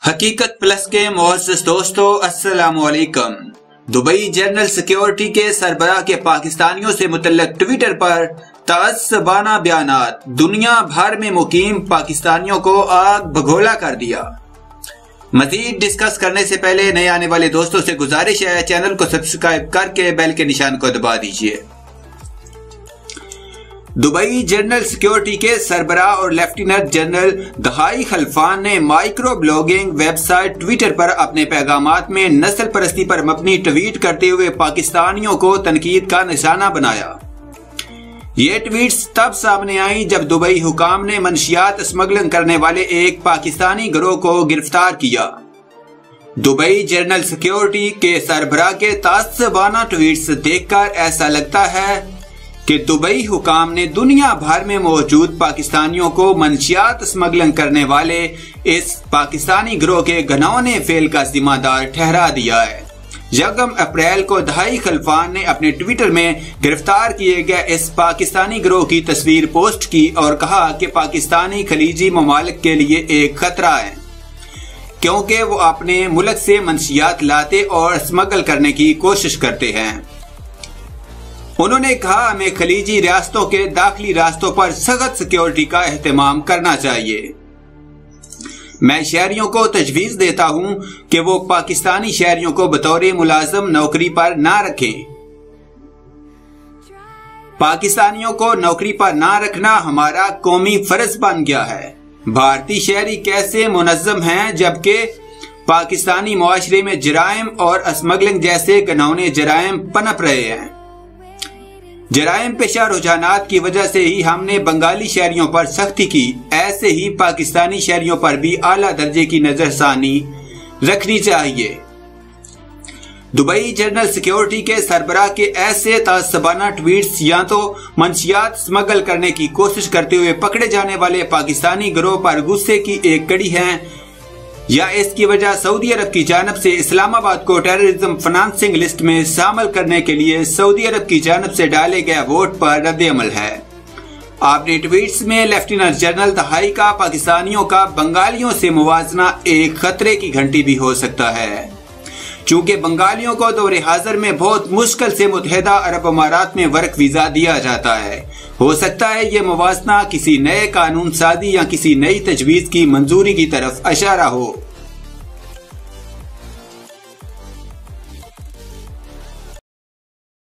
حقیقت پلس کے معزز دوستو السلام علیکم۔ دبئی جنرل سیکیورٹی کے سربراہ کے پاکستانیوں سے متعلق ٹویٹر پر تعصبانہ بیانات دنیا بھر میں مقیم پاکستانیوں کو آگ بگولا کر دیا۔ مزید ڈسکس کرنے سے پہلے نئے آنے والے دوستوں سے گزارش ہے چینل کو سبسکرائب کر کے بیل کے نشان کو دبا دیجیے۔ دبئی جنرل سیکیورٹی کے سربراہ اور لیفٹیننٹ جنرل دہائی خلفان نے micro blogging website Twitter پر اپنے پیغامات میں نسل پرستی پر مبنی ٹویٹ کرتے ہوئے پاکستانیوں کو تنقید کا نشانہ بنایا۔ یہ ٹویٹس تب سامنے آئیں جب دبئی حکام نے منشیات اسمگلنگ کرنے والے ایک پاکستانی گروہ کو گرفتار کیا۔ دبئی جنرل سیکیورٹی کے سربراہ کے تعصبانہ ٹویٹس دیکھ کر ایسا لگتا ہے کہ دبئی حکام نے دنیا بھر میں موجود پاکستانیوں کو منشیات اسمگلنگ کرنے والے اس پاکستانی گروہ کے گھناؤنے فعل کا ذمہ دار ٹھہرا دیا ہے۔ یکم اپریل کو دہائی خلفان نے اپنے ٹویٹر میں گرفتار کیے گئے اس پاکستانی گروہ کی تصویر پوسٹ کی اور کہا کہ پاکستانی خلیجی ممالک کے لیے ایک خطرہ ہے کیونکہ وہ اپنے ملک سے منشیات لاتے اور اسمگل کرنے کی کوشش کرتے ہیں۔ انہوں نے کہا ہمیں خلیجی ریاستوں کے داخلی راستوں پر سخت سیکیورٹی کا اہتمام کرنا چاہیے۔ میں شہریوں کو تجویز دیتا ہوں کہ وہ پاکستانی شہریوں کو بطور ملازم نوکری پر نہ رکھیں۔ پاکستانیوں کو نوکری پر نہ رکھنا ہمارا قومی فرض بن گیا ہے۔ بھارتی شہری کیسے منظم ہیں جبکہ پاکستانی معاشرے میں جرائم اور اسمگلنگ جیسے گھناؤنے جرائم پنپ رہے ہیں۔ جرائم پیشہ رجحانات کی وجہ سے ہی ہم نے بنگالی شہریوں پر سختی کی، ایسے ہی پاکستانی شہریوں پر بھی اعلیٰ درجے کی نظر ثانی رکھنی چاہیے۔ دبئی جنرل سیکیورٹی کے سربراہ کے ایسے تعصبانہ ٹویٹس یا تو منشیات اسمگل کرنے کی کوشش کرتے ہوئے پکڑے جانے والے پاکستانی گروہ پر غصے کی ایک کڑی ہیں یا اس کی وجہ سعودی عرب کی جانب سے اسلام آباد کو ٹیررزم فنانسنگ لسٹ میں شامل کرنے کے لیے سعودی عرب کی جانب سے ڈالے گئے ووٹ پر رد عمل ہے۔ آپ نے ٹویٹس میں لیفٹیننٹ جنرل دہائی کا پاکستانیوں کا بنگالیوں سے موازنہ ایک خطرے کی گھنٹی بھی ہو سکتا ہے، چونکہ بنگالیوں کو دور حاضر میں بہت مشکل سے متحدہ عرب امارات میں ورک ویزا دیا جاتا ہے۔ ہو سکتا ہے یہ موازنہ کسی نئے قانون سازی یا کسی نئی تجویز کی منظوری کی طرف اشارہ ہو۔